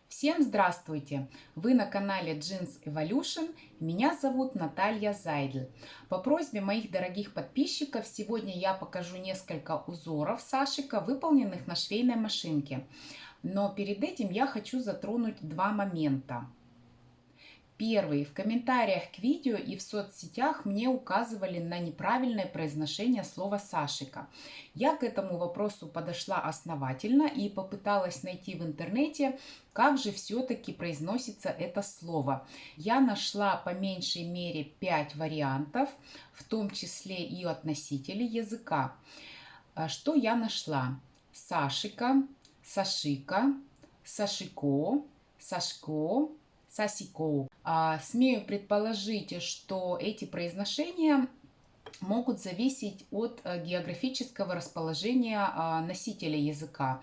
Всем здравствуйте! Вы на канале Jeans Evolution. Меня зовут Наталья Зайдль. По просьбе моих дорогих подписчиков сегодня я покажу несколько узоров сашика, выполненных на швейной машинке. Но перед этим я хочу затронуть два момента. Первый. В комментариях к видео и в соцсетях мне указывали на неправильное произношение слова сашика. Я к этому вопросу подошла основательно и попыталась найти в интернете, как же все-таки произносится это слово. Я нашла по меньшей мере 5 вариантов, в том числе и от носителей языка. Что я нашла? Сашика, сашика, сашико, сашко, сасико. Смею предположить, что эти произношения могут зависеть от географического расположения носителя языка.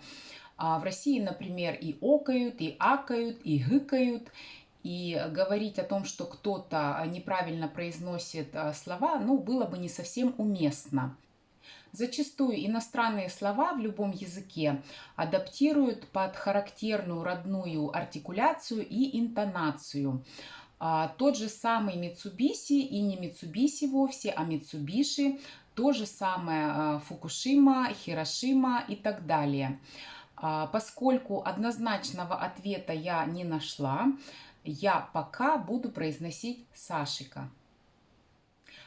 В России, например, и окают, и акают, и гыкают. И говорить о том, что кто-то неправильно произносит слова, было бы не совсем уместно. Зачастую иностранные слова в любом языке адаптируют под характерную родную артикуляцию и интонацию. Тот же самый Mitsubishi и не Mitsubishi вовсе, а Mitsubishi, то же самое Фукушима, Хирошима и так далее. Поскольку однозначного ответа я не нашла, я пока буду произносить сашика.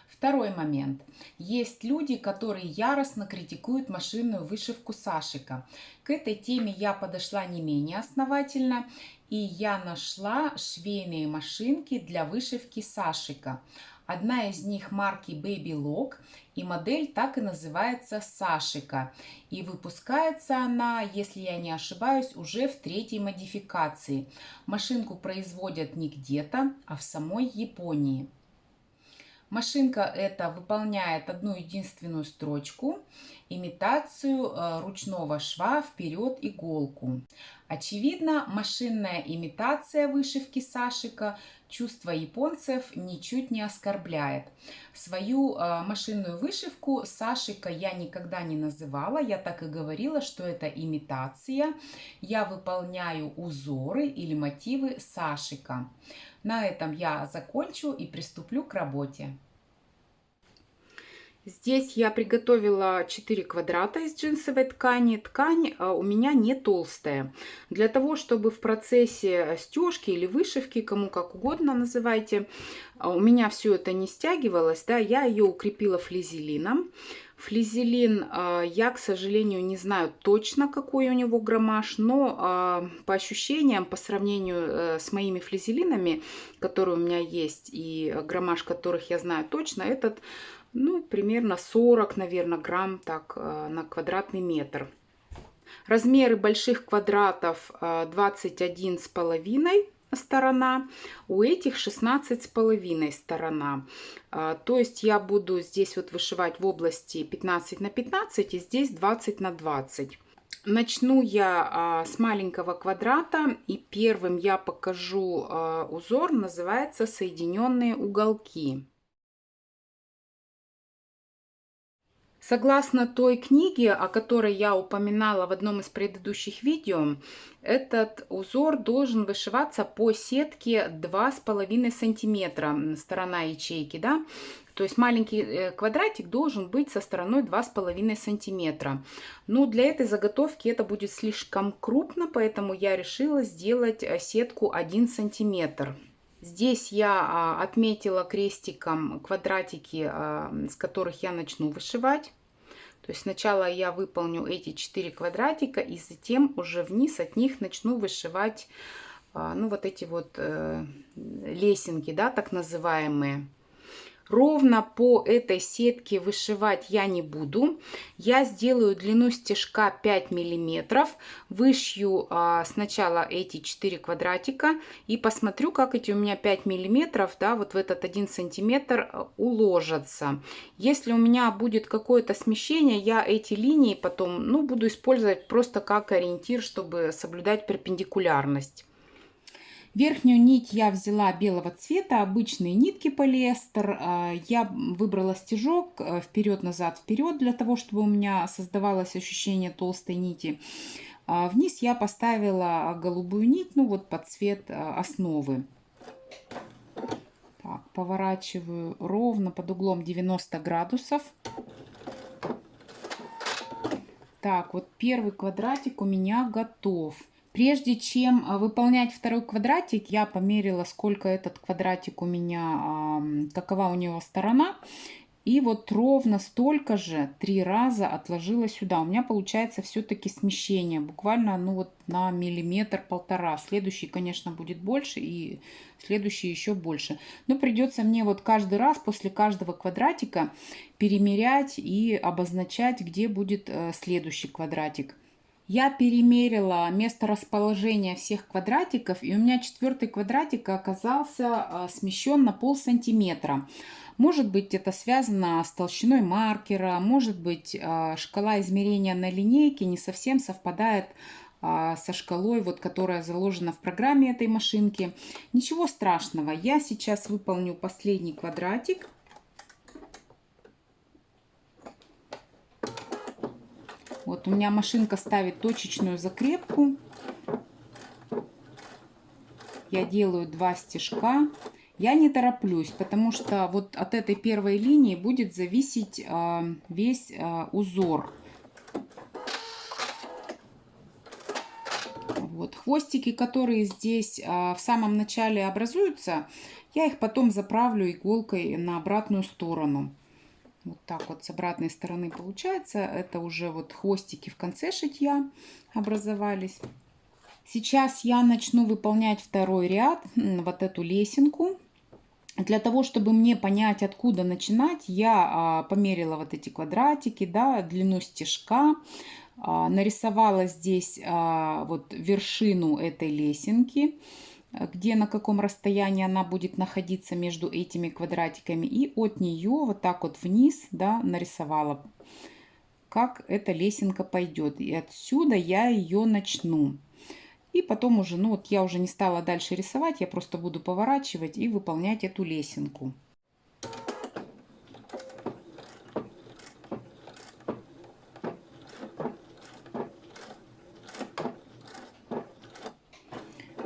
Второй момент. Есть люди, которые яростно критикуют машинную вышивку сашика. К этой теме я подошла не менее основательно, и я нашла швейные машинки для вышивки сашика. Одна из них марки Baby Lock, и модель так и называется сашика. И выпускается она, если я не ошибаюсь, уже в 3-й модификации. Машинку производят не где-то, а в самой Японии. Машинка эта выполняет одну единственную строчку, имитацию ручного шва вперед иголку. Очевидно, машинная имитация вышивки сашика чувства японцев ничуть не оскорбляет. Свою машинную вышивку сашика я никогда не называла, я так и говорила, что это имитация. Я выполняю узоры или мотивы сашика. На этом я закончу и приступлю к работе. Здесь я приготовила 4 квадрата из джинсовой ткани. Ткань у меня не толстая. Для того, чтобы в процессе стежки или вышивки, кому как угодно называйте, у меня все это не стягивалось, да, я ее укрепила флизелином. Флизелин, я, к сожалению, не знаю точно, какой у него граммаж, но по ощущениям, по сравнению с моими флизелинами, которые у меня есть, и граммаж которых я знаю точно, этот, примерно 40, наверное, грамм так на квадратный метр. Размеры больших квадратов 21,5 сторона, у этих 16,5 сторона. То есть я буду здесь вот вышивать в области 15 на 15 и здесь 20 на 20. Начну я с маленького квадрата, и первым я покажу узор, называется «Соединенные уголки». Согласно той книге, о которой я упоминала в одном из предыдущих видео, этот узор должен вышиваться по сетке 2,5 сантиметра сторона ячейки, да? То есть маленький квадратик должен быть со стороной 2,5 сантиметра. Но для этой заготовки это будет слишком крупно, поэтому я решила сделать сетку 1 сантиметр. Здесь я отметила крестиком квадратики, с которых я начну вышивать. То есть сначала я выполню эти 4 квадратика и затем уже вниз от них начну вышивать вот эти вот лесенки, да, так называемые. Ровно по этой сетке вышивать я не буду. Я сделаю длину стежка 5 миллиметров. Вышью сначала эти 4 квадратика и посмотрю, как эти у меня 5 миллиметров, да, вот в этот 1 сантиметр уложатся. Если у меня будет какое-то смещение, я эти линии потом, буду использовать просто как ориентир, чтобы соблюдать перпендикулярность. Верхнюю нить я взяла белого цвета, обычные нитки полиэстер. Я выбрала стежок вперед-назад, вперед, для того, чтобы у меня создавалось ощущение толстой нити. Вниз я поставила голубую нить, ну вот под цвет основы. Так, поворачиваю ровно под углом 90 градусов. Так, вот первый квадратик у меня готов. Прежде чем выполнять второй квадратик, я померила, сколько этот квадратик у меня, какова у него сторона. И вот ровно столько же 3 раза отложила сюда. У меня получается все-таки смещение. Буквально, ну вот на миллиметр-полтора. Следующий, конечно, будет больше. И следующий еще больше. Но придется мне вот каждый раз после каждого квадратика перемерять и обозначать, где будет следующий квадратик. Я перемерила место расположения всех квадратиков, и у меня четвертый квадратик оказался смещен на полсантиметра. Может быть, это связано с толщиной маркера, может быть, шкала измерения на линейке не совсем совпадает со шкалой, вот, которая заложена в программе этой машинки. Ничего страшного, я сейчас выполню последний квадратик. Вот у меня машинка ставит точечную закрепку. Я делаю 2 стежка. Я не тороплюсь, потому что вот от этой первой линии будет зависеть весь узор. Вот. Хвостики, которые здесь в самом начале образуются, я их потом заправлю иголкой на обратную сторону. Вот так вот с обратной стороны получается. Это уже вот хвостики в конце шитья образовались. Сейчас я начну выполнять второй ряд, вот эту лесенку. Для того, чтобы мне понять, откуда начинать, я померила вот эти квадратики, да, длину стежка, нарисовала здесь вот вершину этой лесенки, где на каком расстоянии она будет находиться между этими квадратиками, и от нее вот так вот вниз, да, нарисовала, как эта лесенка пойдет. И отсюда я ее начну. И потом уже, ну вот я уже не стала дальше рисовать, я просто буду поворачивать и выполнять эту лесенку.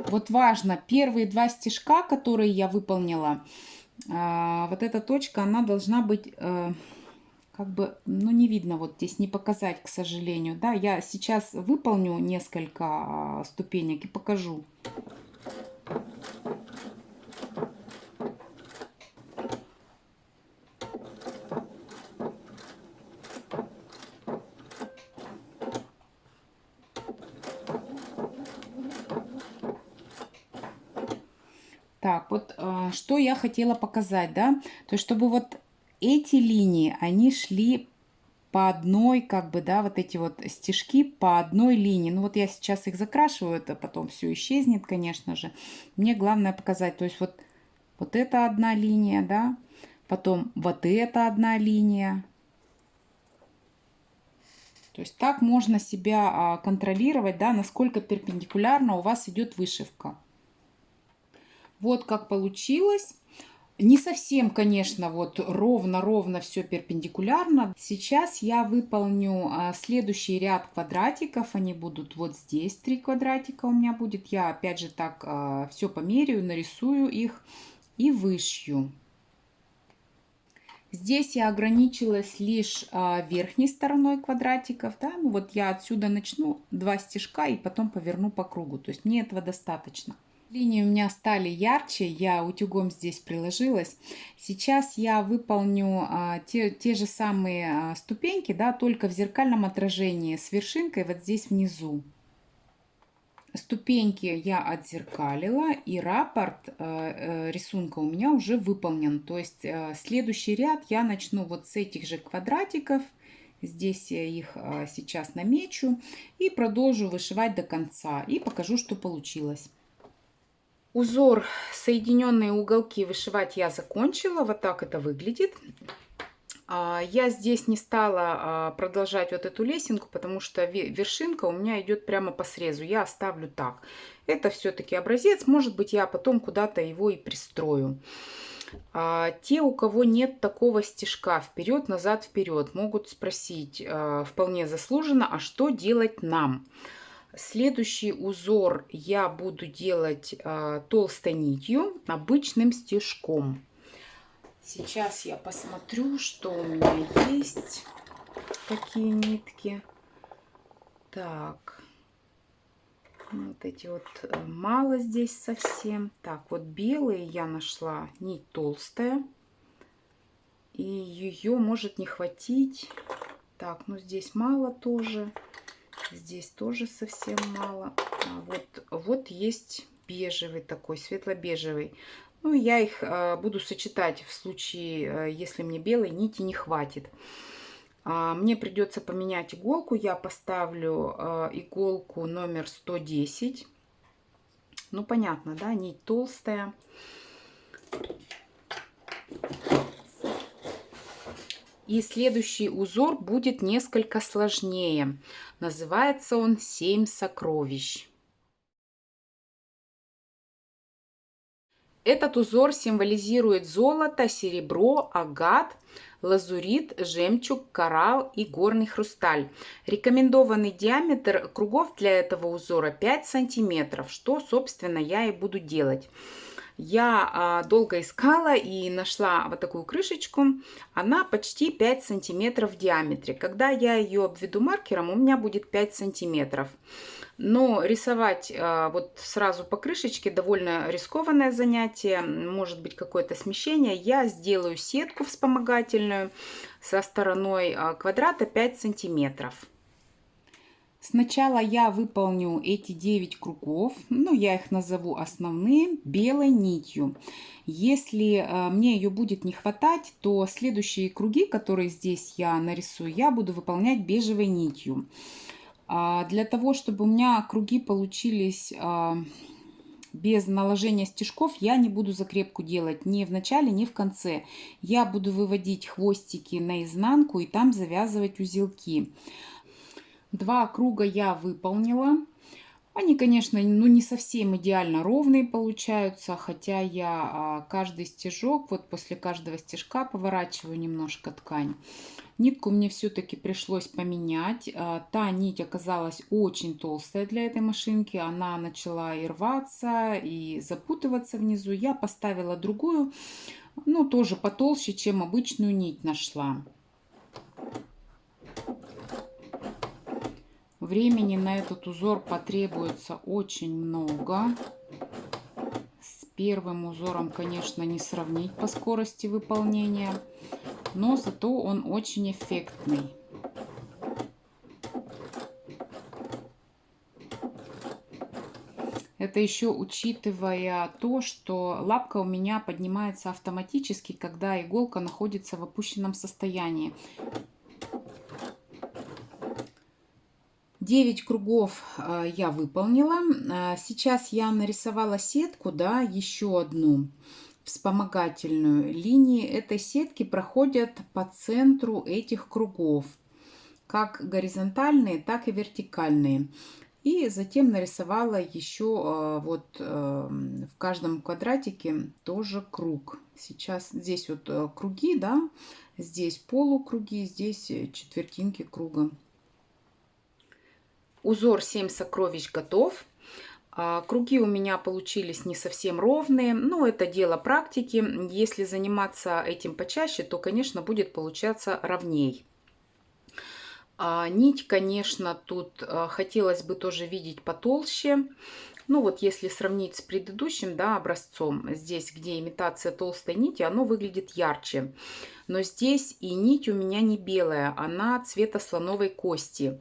Вот важно, первые 2 стежка, которые я выполнила, вот эта точка, она должна быть как бы, ну не видно, вот здесь не показать, к сожалению. Да, я сейчас выполню несколько ступенек и покажу. Так, вот что я хотела показать, да, то есть чтобы вот эти линии, они шли по одной, как бы, да, вот эти вот стежки по одной линии. Ну вот я сейчас их закрашиваю, это потом все исчезнет, конечно же. Мне главное показать, то есть вот это одна линия, да, потом вот это одна линия. То есть так можно себя контролировать, да, насколько перпендикулярно у вас идет вышивка. Вот как получилось. Не совсем, конечно, вот ровно-ровно все перпендикулярно. Сейчас я выполню следующий ряд квадратиков. Они будут вот здесь 3 квадратика у меня будет. Я опять же так все померяю, нарисую их и вышью. Здесь я ограничилась лишь верхней стороной квадратиков. Да? Ну вот я отсюда начну 2 стежка и потом поверну по кругу. То есть мне этого достаточно. Линии у меня стали ярче, я утюгом здесь приложилась. Сейчас я выполню те же самые ступеньки, да, только в зеркальном отражении с вершинкой вот здесь внизу. Ступеньки я отзеркалила, и раппорт рисунка у меня уже выполнен. То есть следующий ряд я начну вот с этих же квадратиков. Здесь я их сейчас намечу и продолжу вышивать до конца. И покажу, что получилось. Узор соединенные уголки вышивать я закончила. Вот так это выглядит. Я здесь не стала продолжать вот эту лесенку, потому что вершинка у меня идет прямо по срезу. Я оставлю так. Это все-таки образец. Может быть, я потом куда-то его и пристрою. Те, у кого нет такого стежка вперед, назад, вперед, могут спросить вполне заслуженно, а что делать нам? Следующий узор я буду делать толстой нитью, обычным стежком. Сейчас я посмотрю, что у меня есть, какие нитки. Так, вот эти вот мало здесь совсем. Так, вот белые я нашла, нить толстая. И ее может не хватить. Так, ну здесь мало тоже. Здесь тоже совсем мало. Вот есть бежевый такой, светло-бежевый. Ну, я их буду сочетать в случае, если мне белой нити не хватит. Мне придется поменять иголку. Я поставлю иголку номер 110. Ну, понятно, да, нить толстая. И следующий узор будет несколько сложнее. Называется он «Семь сокровищ». Этот узор символизирует золото, серебро, агат, лазурит, жемчуг, коралл и горный хрусталь. Рекомендованный диаметр кругов для этого узора 5 сантиметров, что, собственно, я и буду делать. Я долго искала и нашла вот такую крышечку. Она почти 5 сантиметров в диаметре. Когда я ее обведу маркером, у меня будет 5 сантиметров. Но рисовать вот сразу по крышечке довольно рискованное занятие. Может быть какое-то смещение. Я сделаю сетку вспомогательную со стороной квадрата 5 сантиметров. Сначала я выполню эти 9 кругов, ну я их назову основные, белой нитью. Если мне ее будет не хватать, то следующие круги, которые здесь я нарисую, я буду выполнять бежевой нитью. Для того, чтобы у меня круги получились без наложения стежков, я не буду закрепку делать ни в начале, ни в конце. Я буду выводить хвостики наизнанку и там завязывать узелки. 2 круга я выполнила. Они, конечно, ну, не совсем идеально ровные получаются, хотя я каждый стежок, вот после каждого стежка поворачиваю немножко ткань. Нитку мне все-таки пришлось поменять. Та нить оказалась очень толстая для этой машинки. Она начала и рваться, и запутываться внизу. Я поставила другую, ну, тоже потолще, чем обычную нить нашла. Времени на этот узор потребуется очень много. С первым узором, конечно, не сравнить по скорости выполнения, но зато он очень эффектный. Это еще учитывая то, что лапка у меня поднимается автоматически, когда иголка находится в опущенном состоянии. 9 кругов я выполнила. Сейчас я нарисовала сетку, да, еще одну вспомогательную. Линии этой сетки проходят по центру этих кругов, как горизонтальные, так и вертикальные. И затем нарисовала еще вот в каждом квадратике тоже круг. Сейчас здесь вот круги, да, здесь полукруги, здесь четвертинки круга. Узор 7 сокровищ готов. Круги у меня получились не совсем ровные, но это дело практики. Если заниматься этим почаще, то, конечно, будет получаться ровней. Нить, конечно, тут хотелось бы тоже видеть потолще. Ну вот если сравнить с предыдущим, да, образцом, здесь, где имитация толстой нити, оно выглядит ярче. Но здесь и нить у меня не белая, она цвета слоновой кости.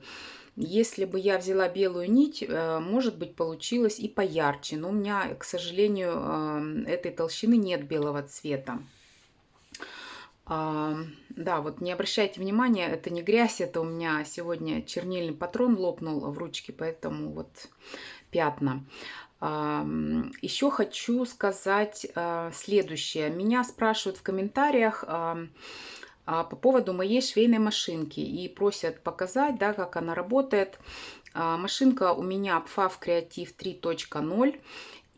Если бы я взяла белую нить, может быть, получилось и поярче. Но у меня, к сожалению, этой толщины нет белого цвета. Да, вот не обращайте внимания, это не грязь, это у меня сегодня чернильный патрон лопнул в ручке, поэтому вот пятна. Еще хочу сказать следующее. Меня спрашивают в комментариях по поводу моей швейной машинки и просят показать, да, как она работает. Машинка у меня PFAF Creative 3.0,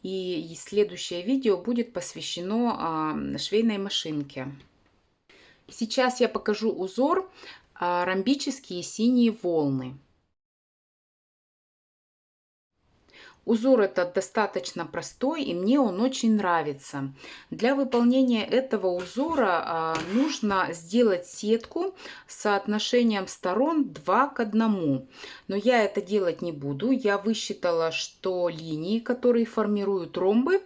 и следующее видео будет посвящено швейной машинке. Сейчас я покажу узор ромбические синие волны. Узор этот достаточно простой, и мне он очень нравится. Для выполнения этого узора нужно сделать сетку с соотношением сторон 2 к 1. Но я это делать не буду. Я высчитала, что линии, которые формируют ромбы,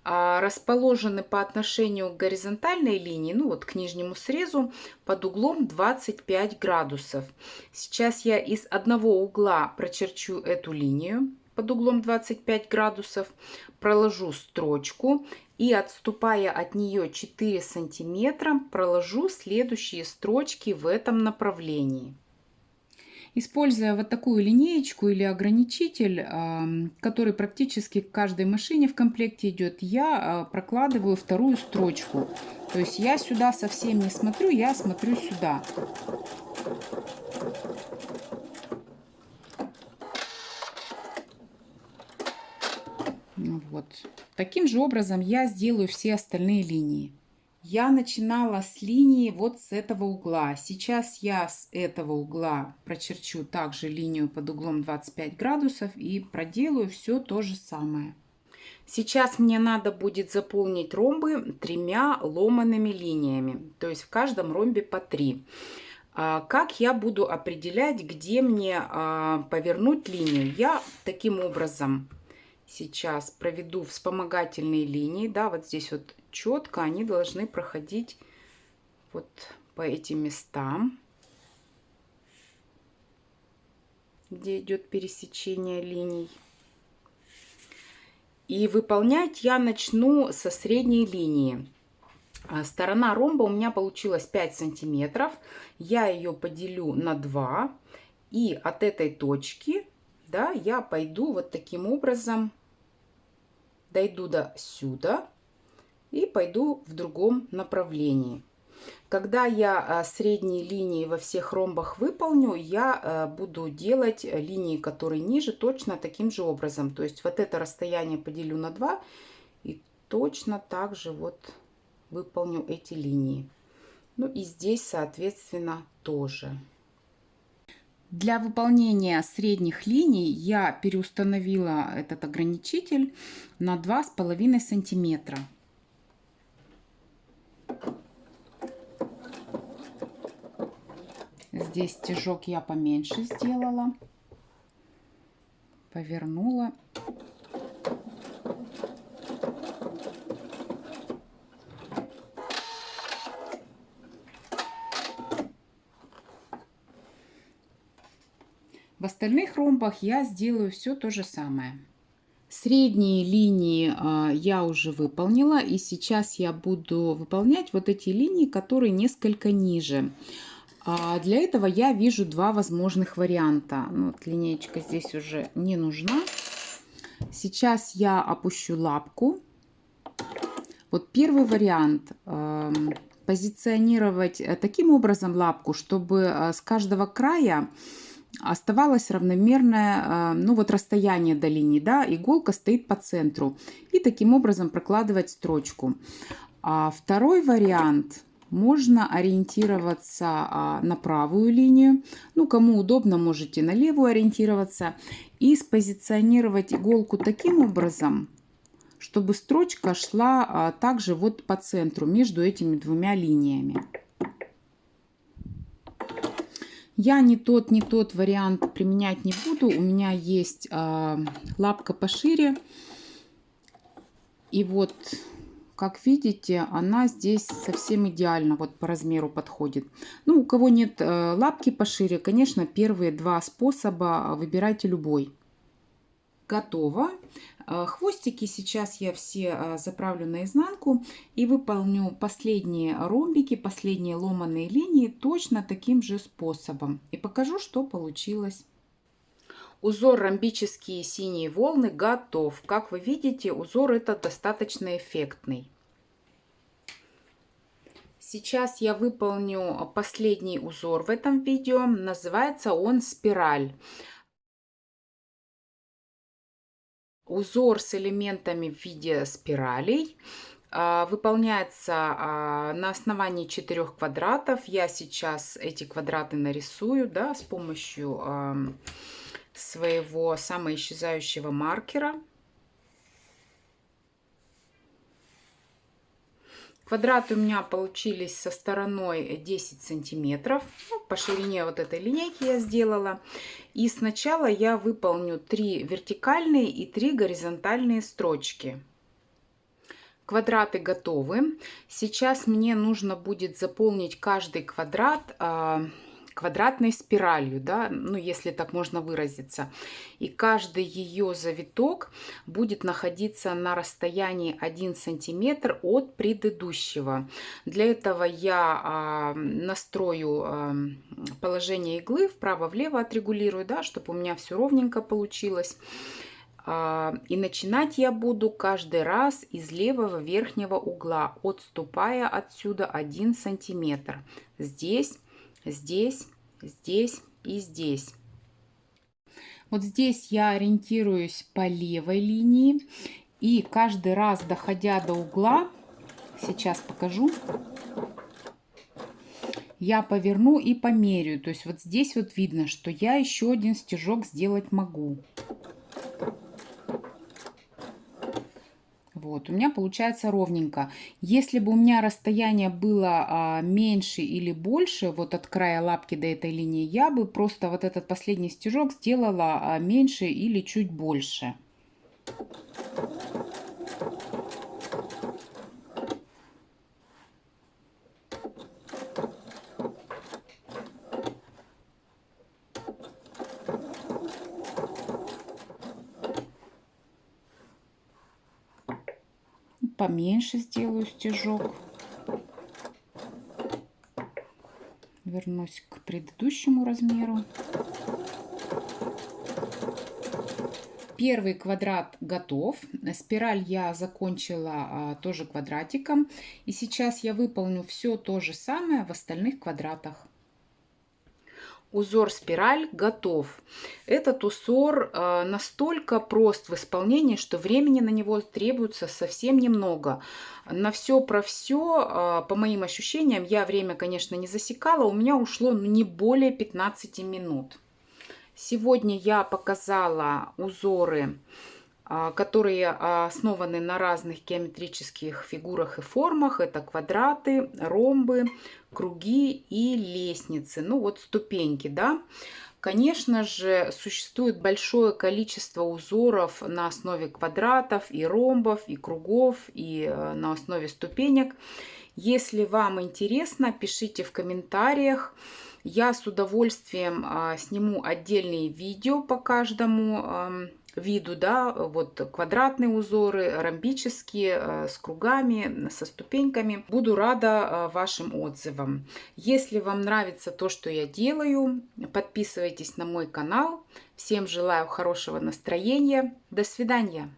расположены по отношению к горизонтальной линии, ну вот к нижнему срезу, под углом 25 градусов. Сейчас я из одного угла прочерчу эту линию под углом 25 градусов, проложу строчку и, отступая от нее 4 сантиметра, проложу следующие строчки в этом направлении. Используя вот такую линеечку или ограничитель, который практически к каждой машине в комплекте идет, я прокладываю вторую строчку. То есть я сюда совсем не смотрю, я смотрю сюда. Вот. Таким же образом я сделаю все остальные линии. Я начинала с линии вот с этого угла. Сейчас я с этого угла прочерчу также линию под углом 25 градусов и проделаю все то же самое. Сейчас мне надо будет заполнить ромбы 3 ломаными линиями, то есть в каждом ромбе по 3. Как я буду определять, где мне повернуть линию? Я таким образом сейчас проведу вспомогательные линии, да, вот здесь вот четко они должны проходить вот по этим местам, где идет пересечение линий. И выполнять я начну со средней линии. Сторона ромба у меня получилась 5 сантиметров. Я ее поделю на 2. И от этой точки, да, я пойду вот таким образом, дойду до сюда и пойду в другом направлении. Когда я средние линии во всех ромбах выполню, я буду делать линии, которые ниже, точно таким же образом. То есть вот это расстояние поделю на 2 и точно так же вот выполню эти линии. Ну и здесь, соответственно, тоже. Для выполнения средних линий я переустановила этот ограничитель на 2,5 сантиметра. Здесь стежок я поменьше сделала, повернула. В остальных ромбах я сделаю все то же самое. Средние линии я уже выполнила, и сейчас я буду выполнять вот эти линии, которые несколько ниже. Для этого я вижу два возможных варианта. Вот линеечка здесь уже не нужна. Сейчас я опущу лапку. Вот первый вариант. Позиционировать таким образом лапку, чтобы с каждого края оставалось равномерное, ну вот расстояние до линии, да, иголка стоит по центру. И таким образом прокладывать строчку. Второй вариант. Можно ориентироваться на правую линию. Ну, кому удобно, можете на левую ориентироваться. И спозиционировать иголку таким образом, чтобы строчка шла также вот по центру между этими двумя линиями. Я ни тот вариант применять не буду. У меня есть лапка пошире. И вот, как видите, она здесь совсем идеально вот по размеру подходит. Ну, у кого нет лапки пошире, конечно, первые два способа выбирайте любой. Готово. Хвостики сейчас я все заправлю наизнанку и выполню последние ромбики, последние ломаные линии точно таким же способом. И покажу, что получилось. Узор ромбические синие волны готов. Как вы видите, узор этот достаточно эффектный. Сейчас я выполню последний узор в этом видео. Называется он спираль. Узор с элементами в виде спиралей выполняется на основании 4 квадратов. Я сейчас эти квадраты нарисую, да, с помощью своего самоисчезающего маркера. Квадраты у меня получились со стороной 10 сантиметров. По ширине вот этой линейки я сделала. И сначала я выполню 3 вертикальные и 3 горизонтальные строчки. Квадраты готовы. Сейчас мне нужно будет заполнить каждый квадрат квадратной спиралью, да, ну если так можно выразиться. И каждый ее завиток будет находиться на расстоянии 1 сантиметр от предыдущего. Для этого я настрою положение иглы, вправо-влево отрегулирую, да, чтобы у меня все ровненько получилось. И начинать я буду каждый раз из левого верхнего угла, отступая отсюда 1 сантиметр. Здесь, здесь, здесь и здесь. Вот здесь я ориентируюсь по левой линии. И каждый раз, доходя до угла, сейчас покажу, я поверну и померяю. То есть вот здесь вот видно, что я еще один стежок сделать могу. Вот, у меня получается ровненько. Если бы у меня расстояние было меньше или больше, вот от края лапки до этой линии, я бы просто вот этот последний стежок сделала меньше или чуть больше. Поменьше сделаю стежок. Вернусь к предыдущему размеру. Первый квадрат готов. Спираль я закончила тоже квадратиком. И сейчас я выполню все то же самое в остальных квадратах. Узор спираль готов. Этот узор настолько прост в исполнении, что времени на него требуется совсем немного. На все про все, по моим ощущениям, я время, конечно, не засекала, у меня ушло не более 15 минут. Сегодня я показала узоры, которые основаны на разных геометрических фигурах и формах. Это квадраты, ромбы, круги и лестницы. Ну вот ступеньки, да. Конечно же, существует большое количество узоров на основе квадратов и ромбов, и кругов, и на основе ступенек. Если вам интересно, пишите в комментариях. Я с удовольствием сниму отдельные видео по каждому виду, да, вот квадратные узоры, ромбические, с кругами, со ступеньками. Буду рада вашим отзывам. Если вам нравится то, что я делаю, подписывайтесь на мой канал. Всем желаю хорошего настроения. До свидания.